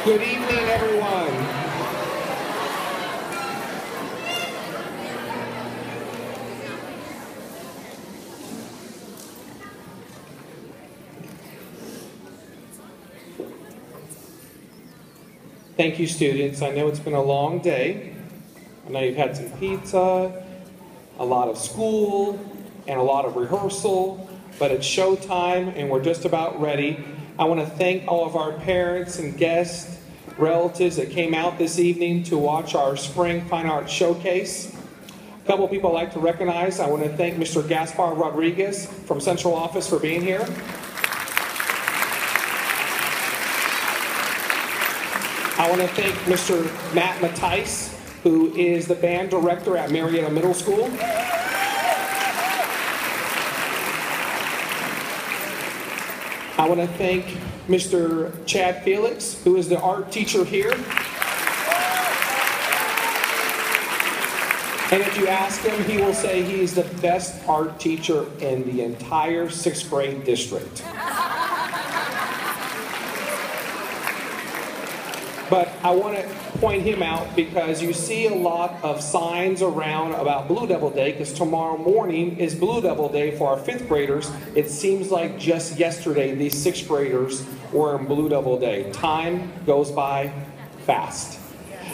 Good evening, everyone. Thank you, students. I know it's been a long day. I know you've had some pizza, a lot of school, and a lot of rehearsal, but it's showtime and we're just about ready. I want to thank all of our parents and guests, relatives that came out this evening to watch our Spring Fine Arts Showcase. A couple of people I'd like to recognize. I want to thank Mr. Gaspar Rodriguez from Central Office for being here. I want to thank Mr. Matt Mattice, who is the band director at Marietta Middle School. I want to thank Mr. Chad Felix, who is the art teacher here. And if you ask him, he will say he's the best art teacher in the entire 6th grade district. But I want to point him out because you see a lot of signs around about Blue Devil Day, because tomorrow morning is Blue Devil Day for our 5th graders. It seems like just yesterday these 6th graders were in Blue Devil Day. Time goes by fast.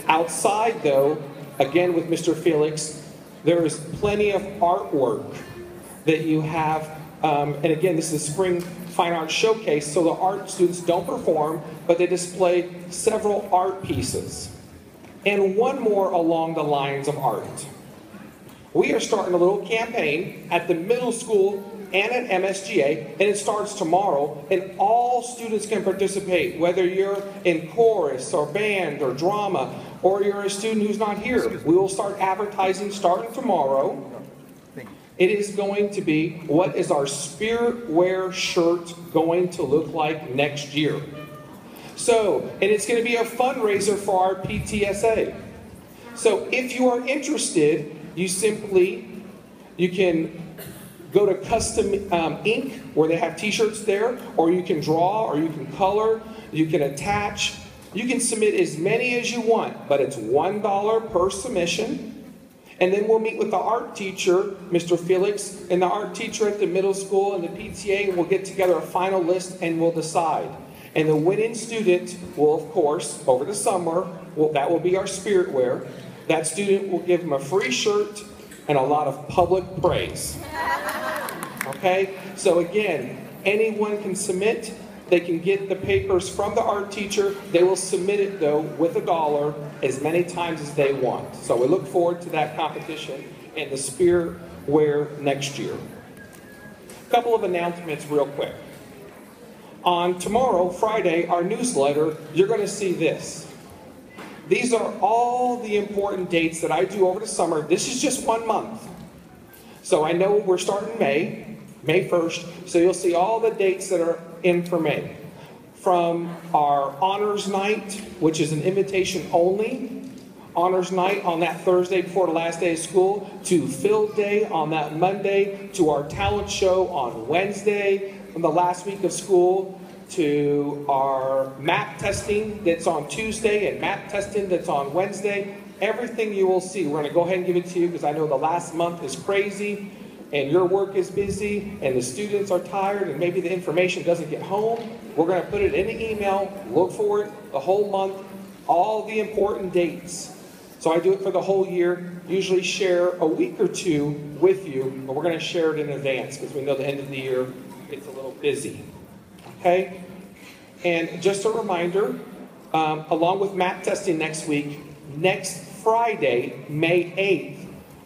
Outside though, again with Mr. Felix, there is plenty of artwork that you have, and again this is Spring Fine Arts Showcase, so the art students don't perform, but they display several art pieces. And one more along the lines of art. We are starting a little campaign at the middle school and at MSGA, and it starts tomorrow, and all students can participate, whether you're in chorus or band or drama, or you're a student who's not here. We will start advertising starting tomorrow. It is going to be, what is our Spirit Wear shirt going to look like next year? So, and it's going to be a fundraiser for our PTSA. So if you are interested, you can go to Custom Ink, where they have t-shirts there, or you can draw, or you can color, you can attach. You can submit as many as you want, but it's $1 per submission. And then we'll meet with the art teacher, Mr. Felix, and the art teacher at the middle school and the PTA, and we'll get together a final list and we'll decide. And the winning student will, of course, over the summer, that will be our Spirit Wear. That student will give them a free shirt and a lot of public praise. Okay? So again, anyone can submit. They can get the papers from the art teacher. They will submit it, though, with $1 as many times as they want. So we look forward to that competition and the Spirit Wear next year. A couple of announcements real quick. On tomorrow, Friday, our newsletter, you're going to see this. These are all the important dates that I do over the summer. This is just 1 month. So I know we're starting May 1st, so you'll see all the dates that are in for May. From our Honors Night, which is an invitation only, Honors Night on that Thursday before the last day of school, to Field Day on that Monday, to our talent show on Wednesday, from the last week of school, to our map testing that's on Tuesday and map testing that's on Wednesday. Everything you will see, we're going to go ahead and give it to you because I know the last month is crazy and your work is busy and the students are tired and maybe the information doesn't get home. We're going to put it in the email, look for it the whole month, all the important dates. So I do it for the whole year, usually share a week or two with you, but we're going to share it in advance because we know the end of the year gets a little busy. Okay? And just a reminder, along with map testing next week, next Friday, May 8th,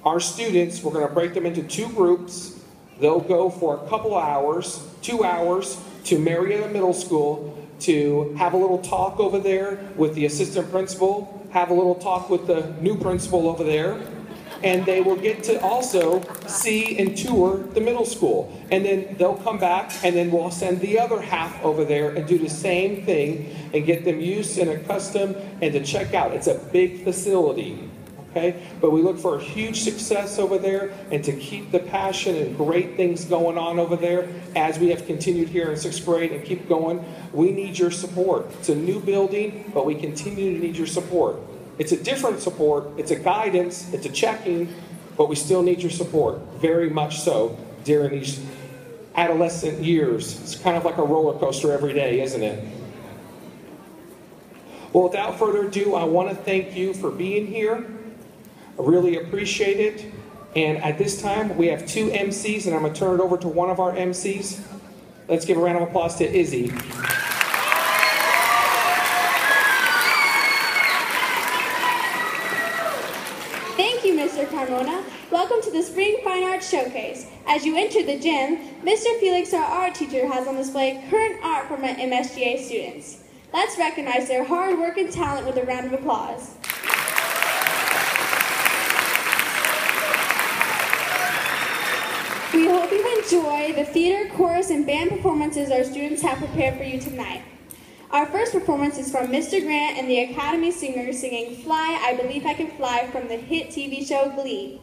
our students, we're going to break them into 2 groups. They'll go for a couple hours, 2 hours, to Marietta Middle School to have a little talk over there with the assistant principal, have a little talk with the new principal over there, and they will get to also see and tour the middle school. And then they'll come back, and then we'll send the other half over there and do the same thing and get them used and accustomed and to check out. It's a big facility. okay? But we look for a huge success over there and to keep the passion and great things going on over there as we have continued here in 6th grade and keep going. We need your support. It's a new building, but we continue to need your support. It's a different support, it's a guidance, it's a checking, but we still need your support, very much so, during these adolescent years. It's kind of like a roller coaster every day, isn't it? Well, without further ado, I want to thank you for being here. I really appreciate it. And at this time, we have 2 MCs, and I'm going to turn it over to one of our MCs. Let's give a round of applause to Izzy. Thank you, Mr. Carmona. Welcome to the Spring Fine Arts Showcase. As you enter the gym, Mr. Felix, our art teacher, has on display current art from our MSGA students. Let's recognize their hard work and talent with a round of applause. We hope you enjoy the theater, chorus, and band performances our students have prepared for you tonight. Our first performance is from Mr. Grant and the Academy Singers singing Fly, I Believe I Can Fly from the hit TV show Glee.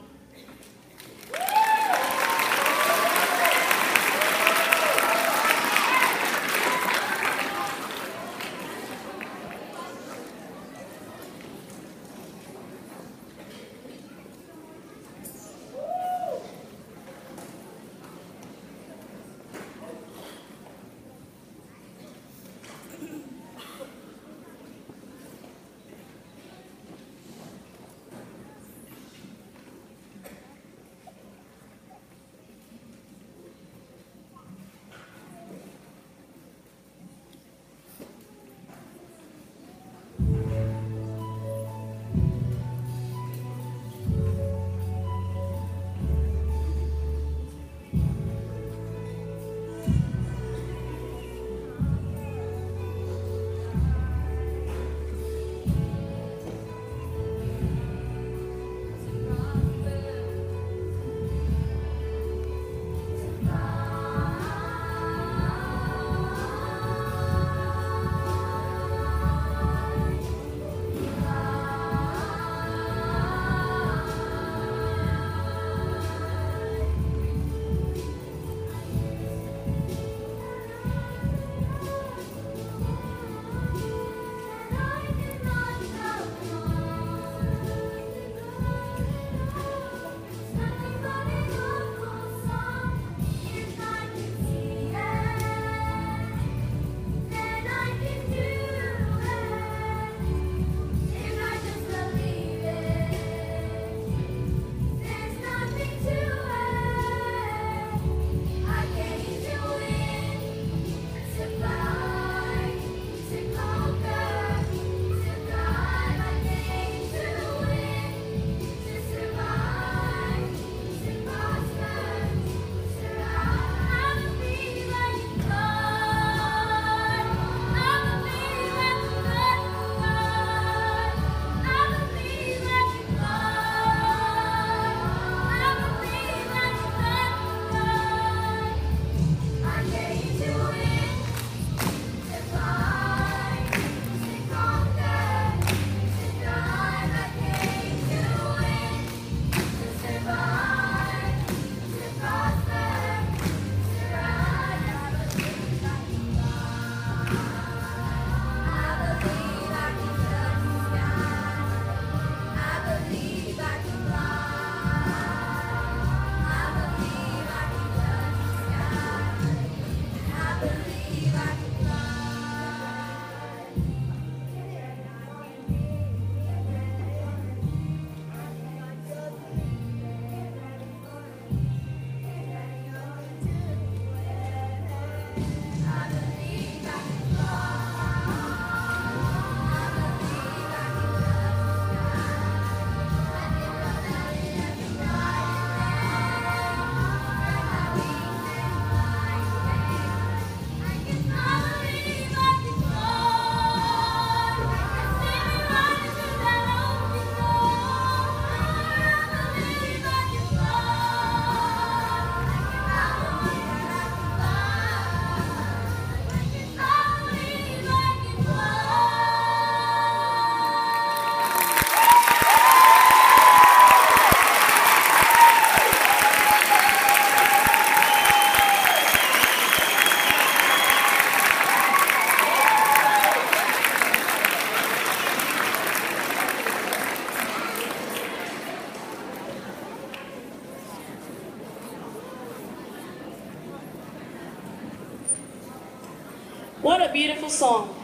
beautiful song.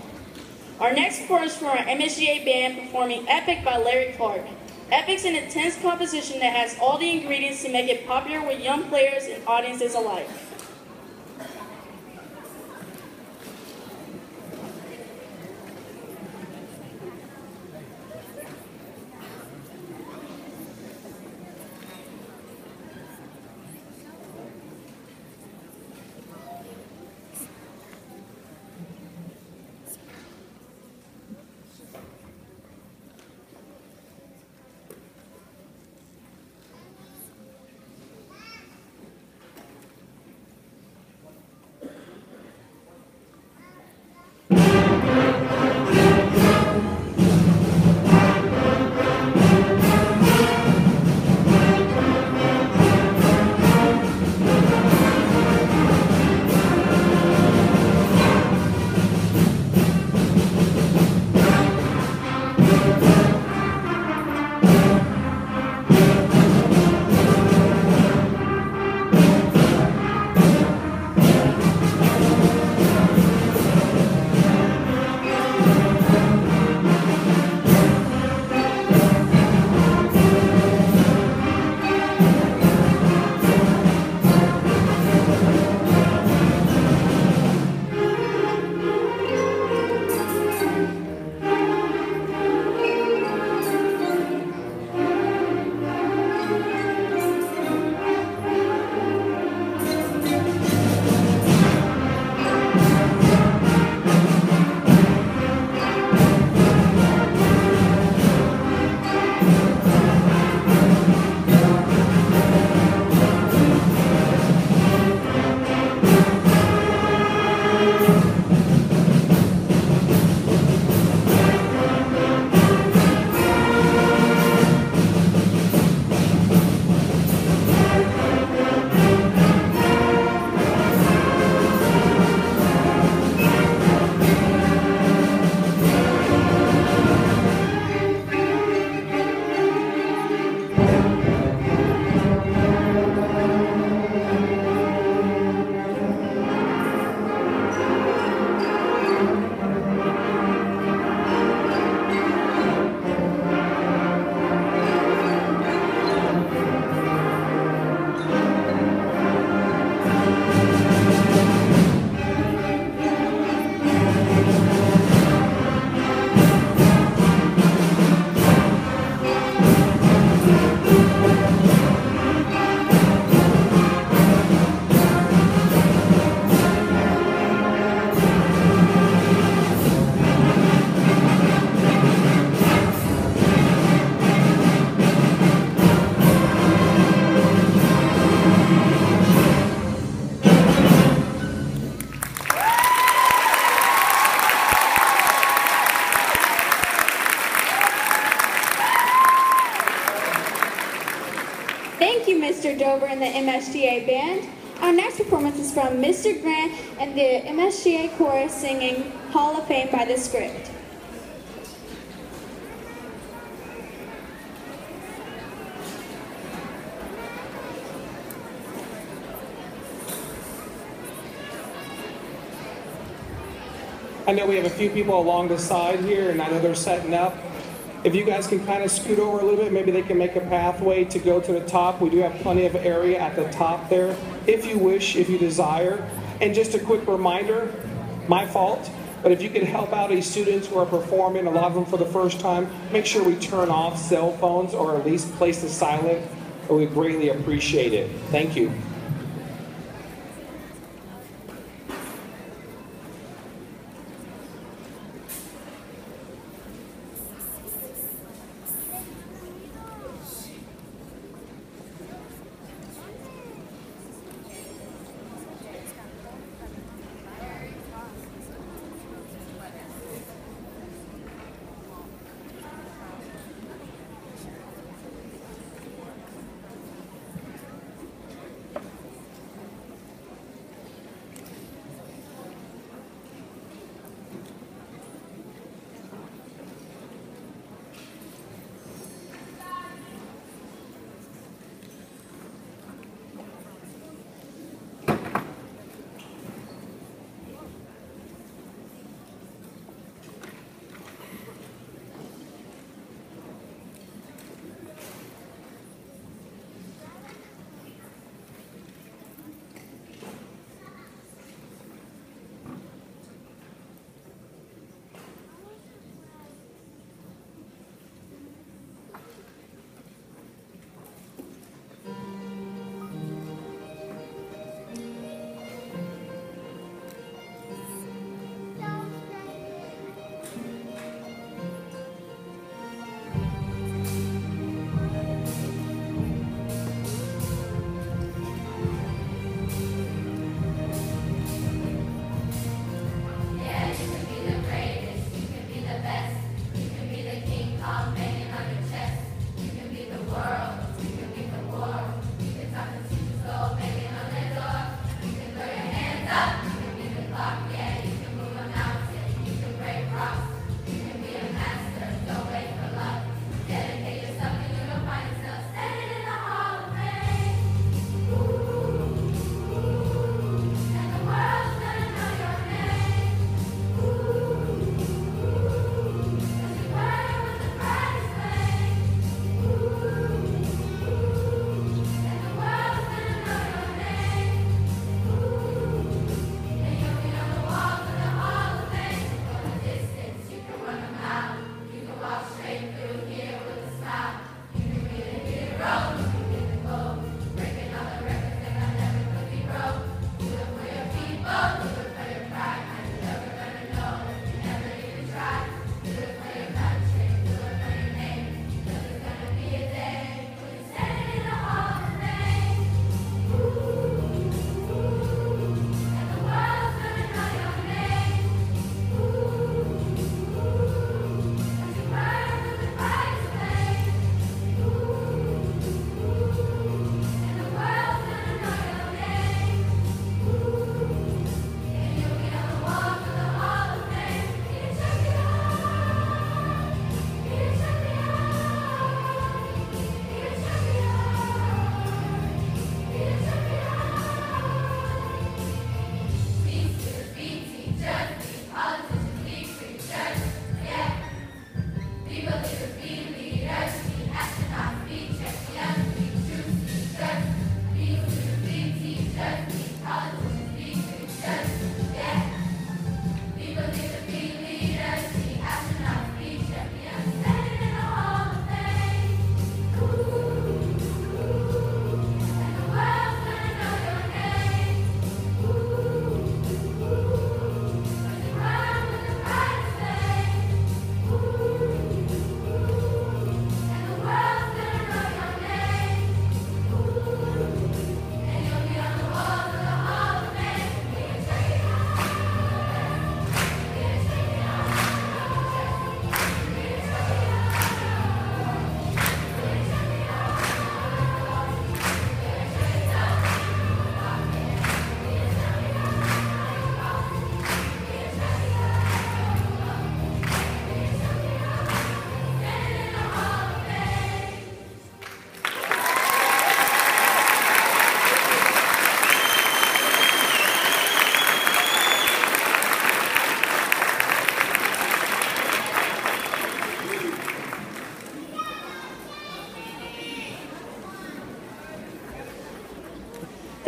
Our next performance from our MSGA band performing Epic by Larry Clark. Epic's an intense composition that has all the ingredients to make it popular with young players and audiences alike. Thank you, Mr. Dover and the MSGA band. Our next performance is from Mr. Grant and the MSGA chorus singing Hall of Fame by the Script. I know we have a few people along the side here, and I know they're setting up. If you guys can kind of scoot over a little bit, maybe they can make a pathway to go to the top. We do have plenty of area at the top there, if you wish, if you desire. And just a quick reminder, my fault, but if you could help out these students who are performing, a lot of them for the first time, make sure we turn off cell phones or at least place the silent, and we greatly appreciate it. Thank you.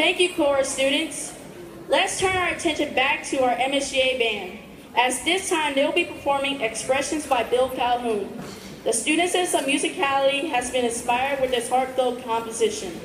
Thank you, chorus students. Let's turn our attention back to our MSGA band, as this time they'll be performing Expressions by Bill Calhoun. The students' sense of musicality has been inspired with this heartfelt composition.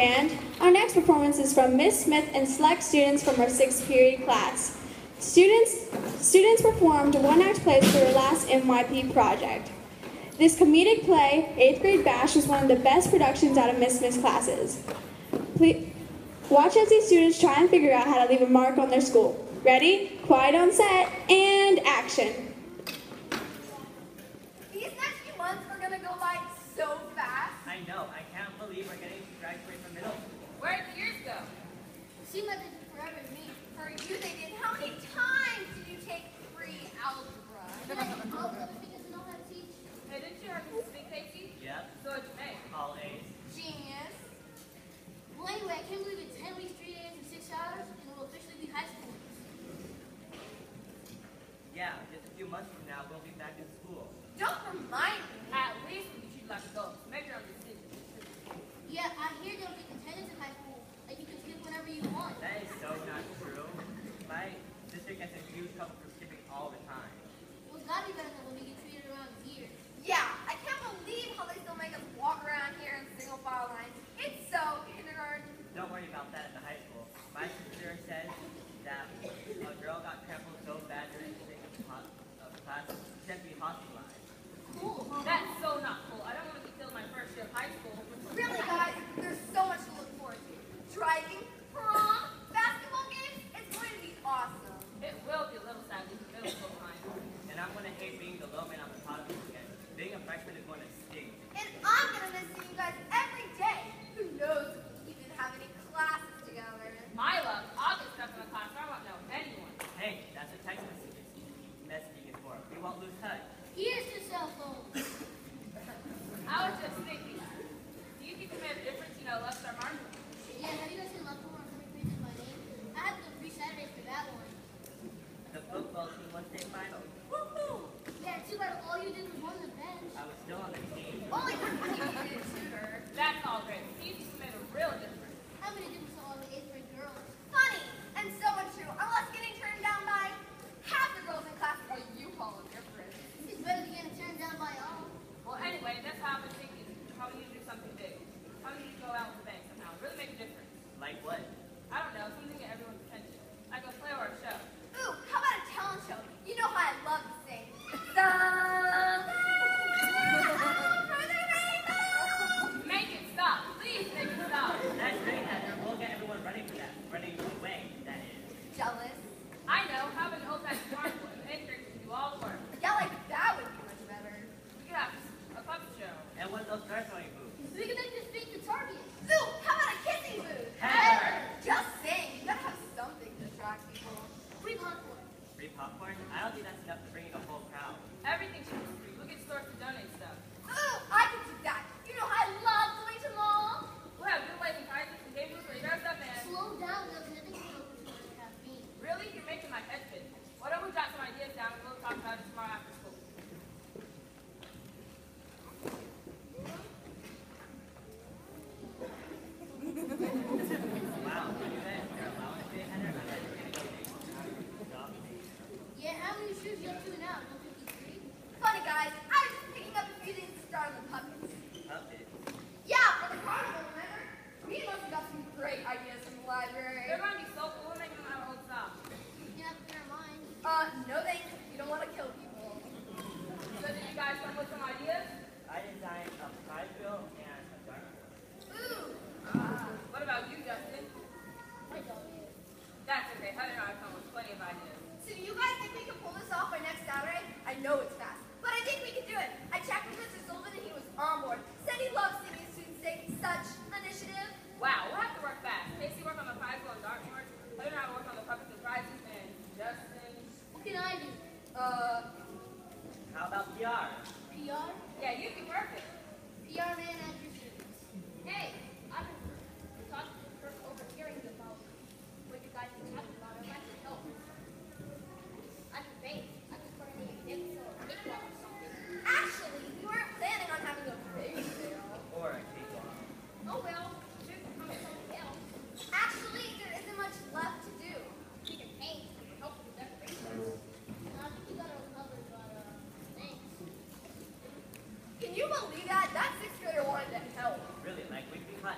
Band. Our next performance is from Miss Smith and select students from our 6th period class. Students performed one-act plays for their last MYP project. This comedic play, 8th grade bash, was one of the best productions out of Miss Smith's classes. Please watch as these students try and figure out how to leave a mark on their school. Ready, quiet on set, and action. These next few months are gonna go by so fast. I know. I can't believe we're getting to graduate from middle school. Where'd years go? Seemed like it took forever to me. For you, they did. How many times did you take free algebra? All the other students know how to teach. Hey, didn't you have to speak, Casey? Yep. So what'd you make? All A's. Genius. Well, anyway, I can't believe it's 10 weeks, 3 days, and 6 hours, and we'll officially be high school. Yeah, just a few months from now, we'll be back in school. Don't remind me. At least we should let go. Make your own decision. Yeah, I hear they don't take attendance in high school. Like, you can skip whenever you want. That is so not true. My sister gets in huge trouble for skipping all the time. Well, it's gotta be better than when we get treated around here. Yeah, I can't believe how they still make us walk around here in single file lines. It's so kindergarten. Don't worry about that at the high school. My sister says that a girl got trampled so bad during the class, she had to be hospitalized. Cool. That's so not cool. I don't want to be killed my first year of high school. Really, guys, there's so much to look forward to. Driving, prom, basketball games. It's going to be awesome. It will be a little sad in middle school time. And I'm going to hate being the low man on the podium again. Being a freshman is going to sting. And I'm going to miss seeing you guys every day. Who knows if we even have any classes together. My luck, I'll get stuck in the class. I won't know anyone. Hey, that's what text messaging is for. We won't lose touch. Here's your cell phone. I was just thinking, do you think we made a difference, left our mark? Yeah, have you guys seen Love More on Coming Pages My Name? I had to go 3 Saturdays for that one. The football team won state finals. Woohoo! Yeah, too bad all you did was run the bench. I was still on the team. Only for you, shooter. That's all great. You made a real difference. How many did we saw all the 8th grade girls? Funny, and so untrue. Unless getting turned down by half the girls in class is what you call a difference. It's better than getting turned down by all. Well, anyway, that's how I've been thinking. How we need to do something big. How we need to go out with the bank somehow. Really make a difference. Like what? I don't know, something to get everyone's attention. Like a play or a show. Ooh, how about a talent show? You know how I love to sing. Make it stop. Please make it stop. That's great, Heather. We'll get everyone running for that. Running away, that is. Jealous? I know. Have an old-fashioned carnival. And makers can do all the work. Yeah, like that would be much better. We could have a puppet show. And one of those star throwing booths. We can make this big to Target. Ooh, how about a kissing booth? Heather! Just saying, you gotta have something to attract people. Free popcorn. Free popcorn? I don't think that's enough to bring in a whole crowd. Everything should be free. Look at stores to donate stuff. Ooh, I can do that. You know how I love going to malls. We'll have giveaways and prizes and game booths where you dress up and... Slow down, though, because I think we're open to caffeine. Really? You're making my head spin. Why don't we jot some ideas down and we'll talk about it tomorrow after school? Wow, look at that. Your allowance day, Heather? I bet you're gonna go make Yeah, how many shoes you up to now? 153? Funny guys, I was just picking up a few things to start on the puppets. puppet. Yeah, for the carnival, remember? We must have got some great ideas from the library. They're going to be so cool. We're making them out of old stuff. You can have a pair of mine. No thanks. You don't want to kill people. So did you guys come with some ideas? I designed a prize wheel and a dartboard. Ooh. What about you, Justin? I don't need it. That's okay. Heather and I come with plenty of ideas. So do you guys think we can pull this off by next Saturday? I know it's fast, but I think we can do it. I checked with Mr. Sullivan and he was on board. Said he loves seeing students take such initiative. Wow, we'll have to work fast. Casey work on the prize wheel and dartboard. Heather and I will work on the puppets and prizes, and Justin... What can I do? How about PR? PR? Yeah, you'd be perfect. PR man at your students. Hey, I've been talking to the person overhearing you about what you guys are talking about. I'd like to help. I can bake. I can put in a episode or cakewalk or something. Actually, we weren't planning on having a big sale. Or a cakewalk. Oh well, should come with something else. Actually, there isn't much left to do. We can paint. We can help with decorations. I think you got it covered, but, thanks. Can you believe that? That sixth grader wanted to help. Really, like weekly class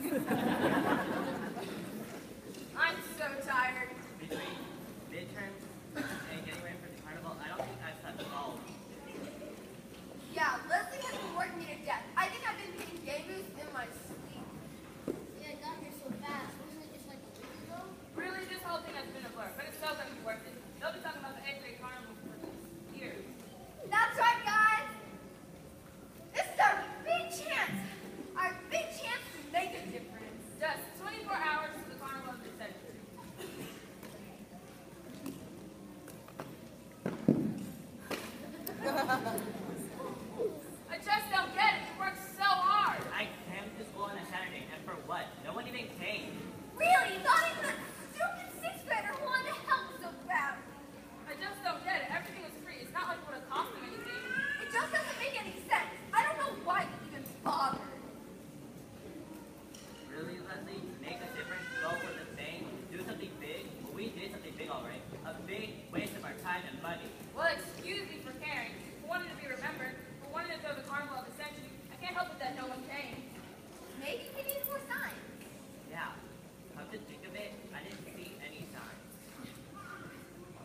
I'm so tired. Between midterms and getting ready for the carnival, I don't think I've slept at all. Yeah, Leslie has been working me to death. I think I've been hitting game boosts in my sleep. Yeah, it got here so fast. Wasn't it just like a week ago? Really, this whole thing has been a blur, but it's still going to be worth it. They'll be talking about the 8th grade carnival for years. That's right, guys. This is our big chance. Our big chance to make a difference. Just 24 hours to the carnival of the century. I just don't get it. You work so hard. I crammed to school on a Saturday, and for what? No one even came. Really? Not even a stupid sixth grader wanted to help so bad. I just don't get it. Everything was free. It's not like it would have cost them anything. It just doesn't make any sense. I don't know why they even bothered. Really, Leslie? Make a difference, go for the thing, do something big? Well, we did something big, all right. A big waste of our time and money. Well, excuse me for caring. For wanting to be remembered, for wanting to throw the carnival of the century, I can't help it that no one came. Maybe we need more signs. Yeah. Come to think of it, I didn't see any signs.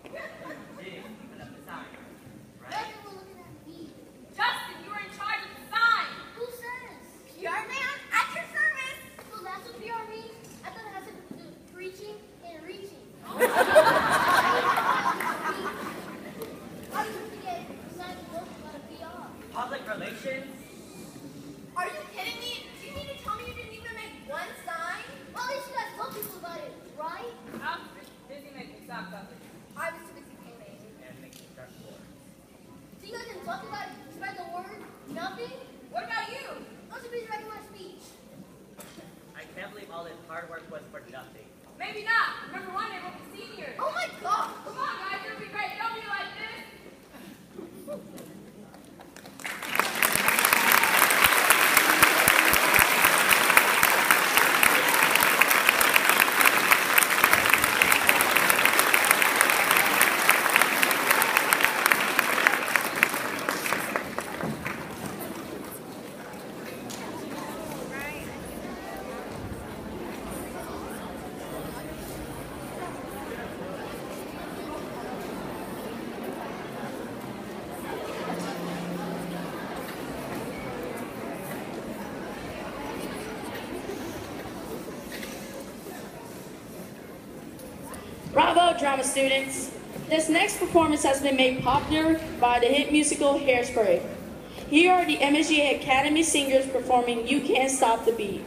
You didn't even up the sign, Why right? are people looking at me? Justin, you were in charge of the sign. Who says? PR man, at your service. So that's what PR means? I thought it has something to do with preaching and reaching. How do you forget besides the book about a PR? Public relations? Are you kidding me? Do you mean to tell me you didn't even make one sign? Well, at least you guys told people about it, right? I'm busy making sock puppets. I was too busy painting. And making dartboards. So you guys didn't talk about it, spread the word, nothing? What about you? I was too busy writing my speech. I can't believe all this hard work was for nothing. Maybe not. Remember one day we'll be seniors. Oh my god! Come on, guys. It'll be great. Don't be like this. Bravo, drama students. This next performance has been made popular by the hit musical Hairspray. Here are the MSGA Academy singers performing You Can't Stop the Beat.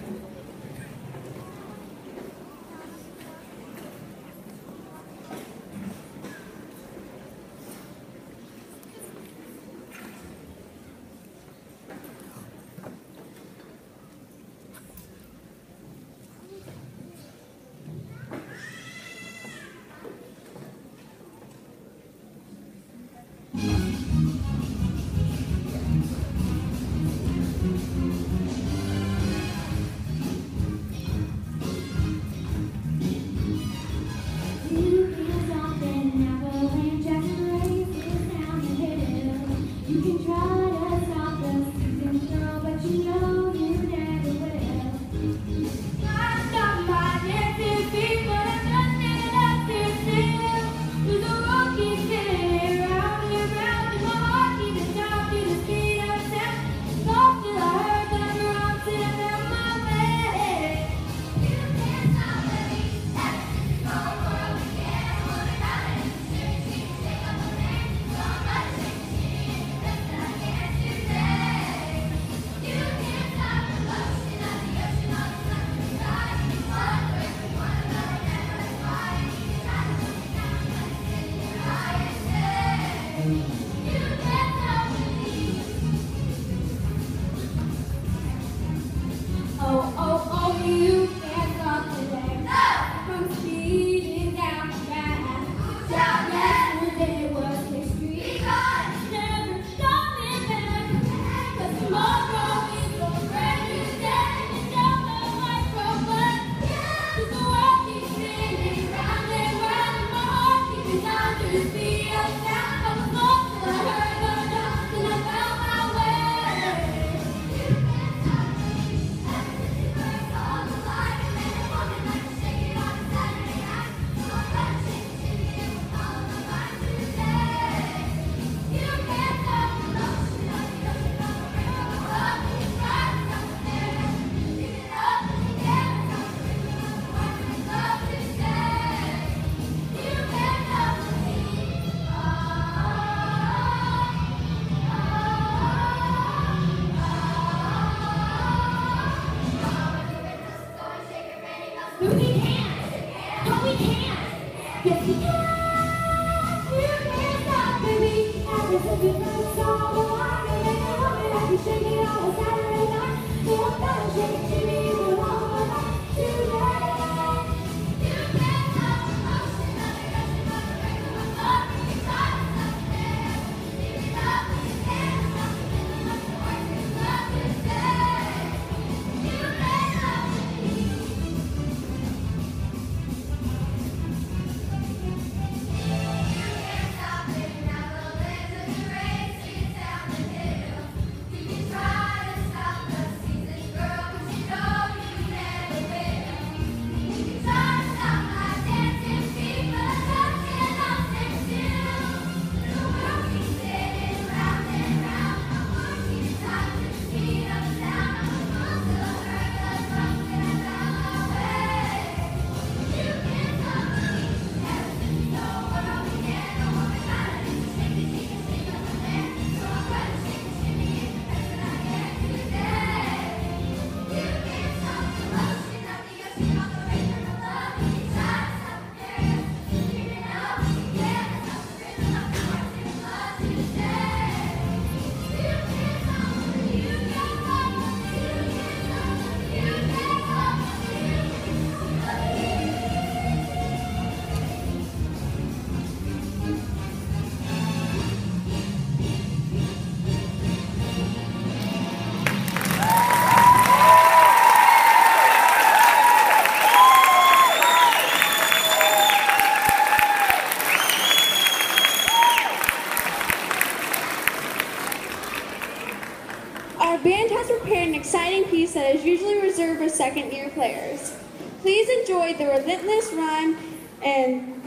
second-year players. Please enjoy the relentless rhyme and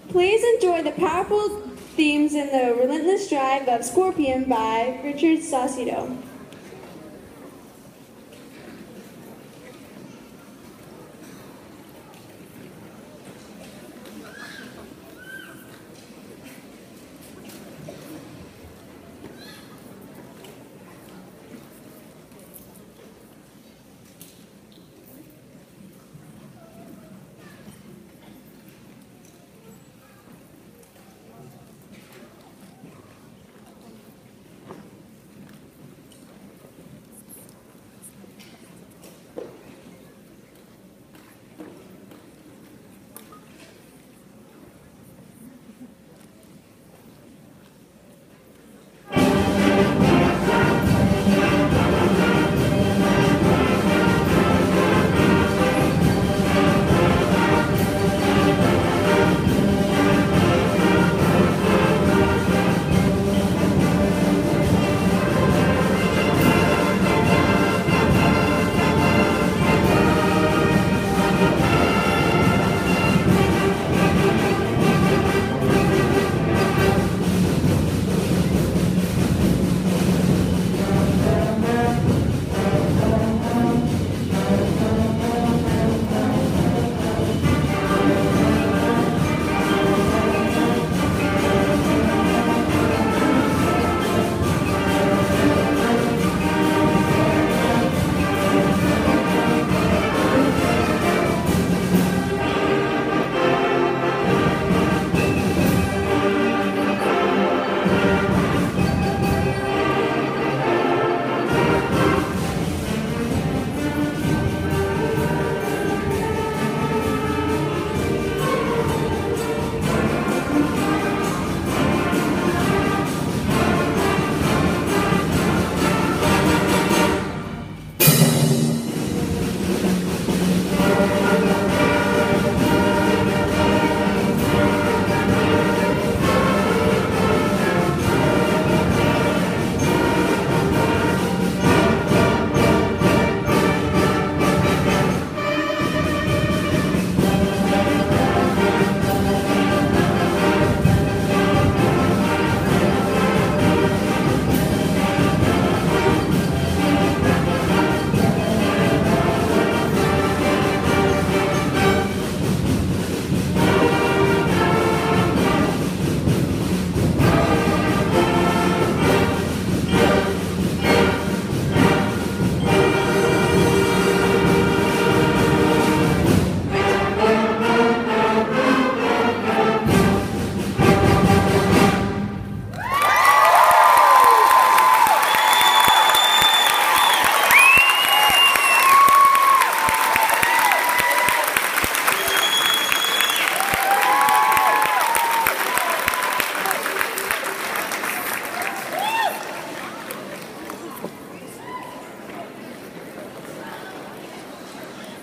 please enjoy the powerful themes in the relentless drive of Scorpion by Richard Saucedo.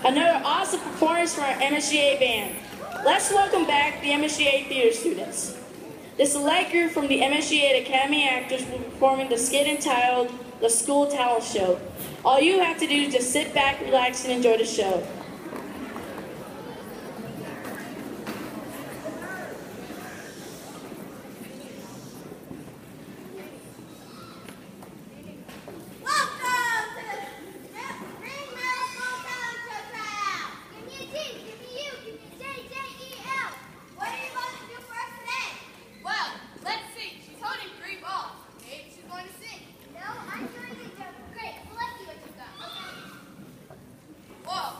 Another awesome performance from our MSGA band. Let's welcome back the MSGA theater students. The select group from the MSGA Academy actors will be performing the skit entitled The School Talent Show. All you have to do is just sit back, relax, and enjoy the show. Whoa!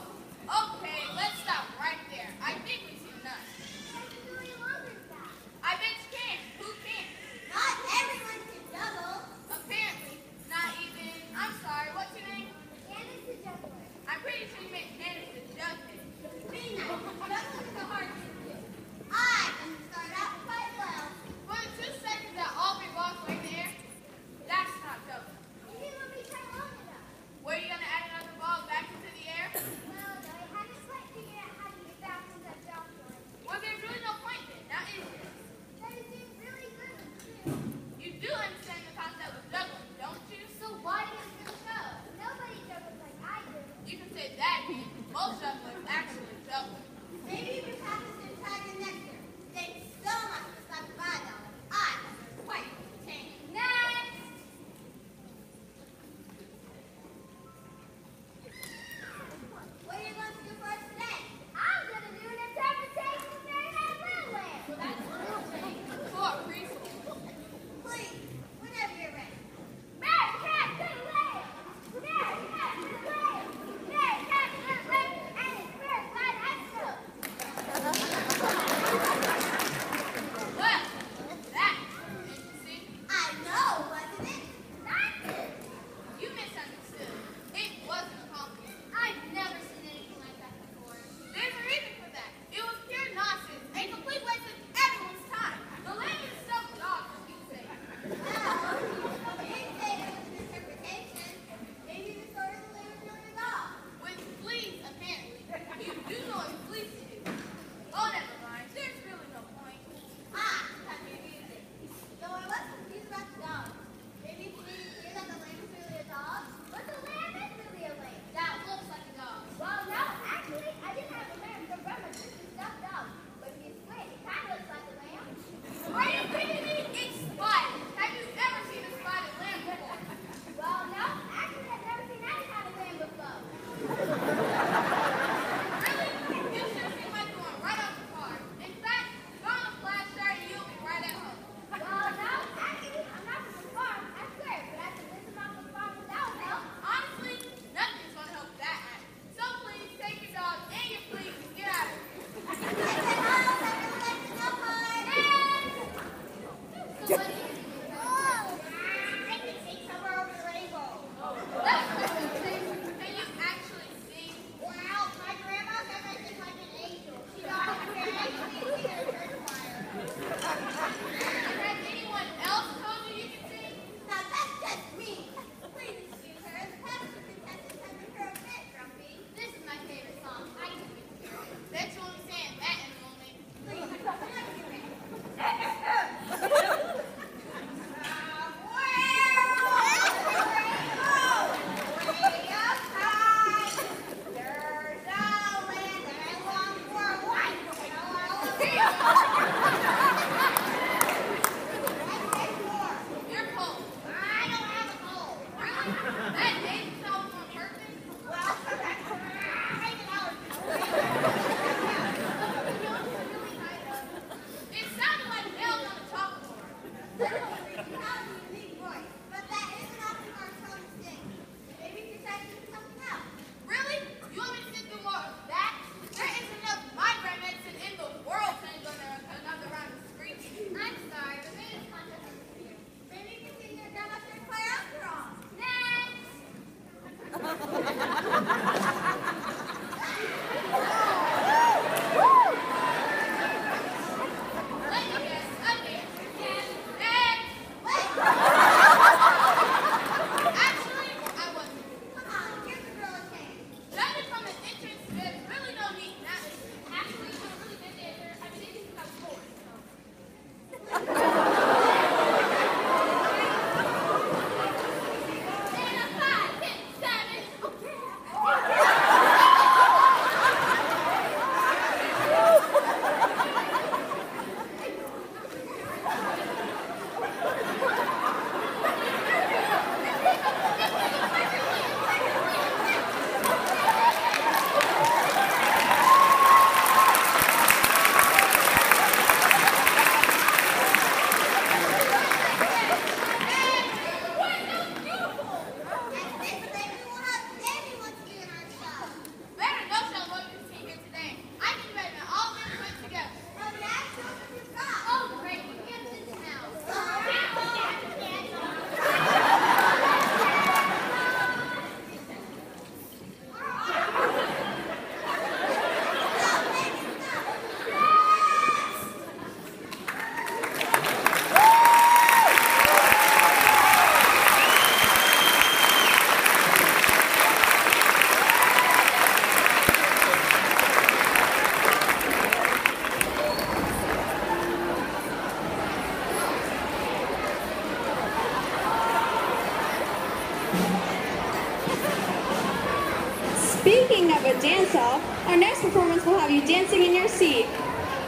a dance-off, our next performance will have you dancing in your seat.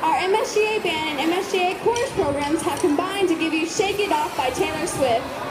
Our MSGA band and MSGA chorus programs have combined to give you Shake It Off by Taylor Swift.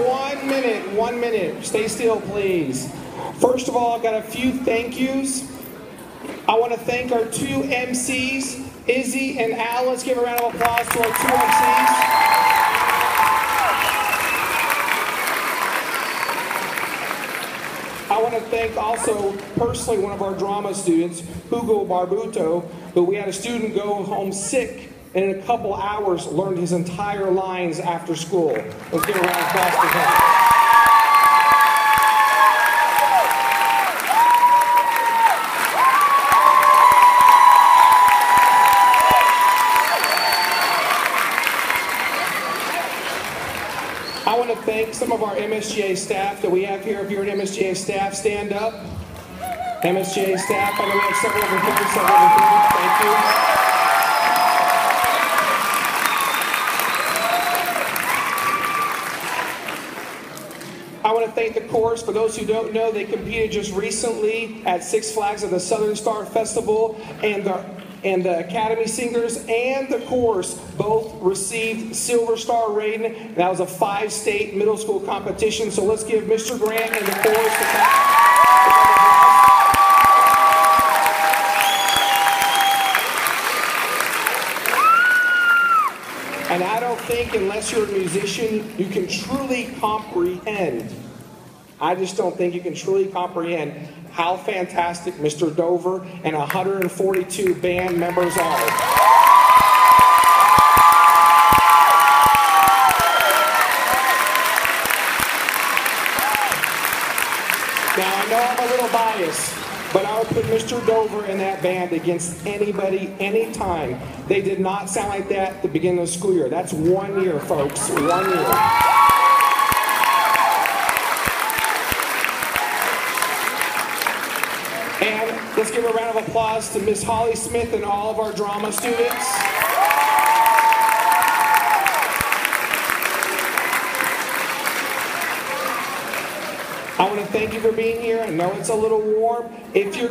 1 minute. Stay still, please. First of all, I've got a few thank yous. I want to thank our two MCs, Izzy and Al. Let's give a round of applause to our two MCs. I want to thank also personally one of our drama students, Hugo Barbuto, who we had a student go home sick and in a couple hours learned his entire lines after school. Let's give a round of applause for him. I want to thank some of our MSGA staff that we have here. If you're an MSGA staff, stand up. MSGA staff, I know we have several over here, several over here. Thank you. I want to thank the chorus. For those who don't know, they competed just recently at Six Flags at the Southern Star Festival, and the Academy Singers and the chorus both received Silver Star rating. That was a 5-state middle school competition. So let's give Mr. Grant and the chorus a clap. And I don't think, unless you're a musician, you can truly comprehend. I just don't think you can truly comprehend how fantastic Mr. Dover and 142 band members are. Now, I know I'm a little biased, but I would put Mr. Dover in that band against anybody, anytime. They did not sound like that at the beginning of the school year. That's 1 year, folks, 1 year. And let's give a round of applause to Miss Holly Smith and all of our drama students. I want to thank you for being here. I know it's a little warm. If you're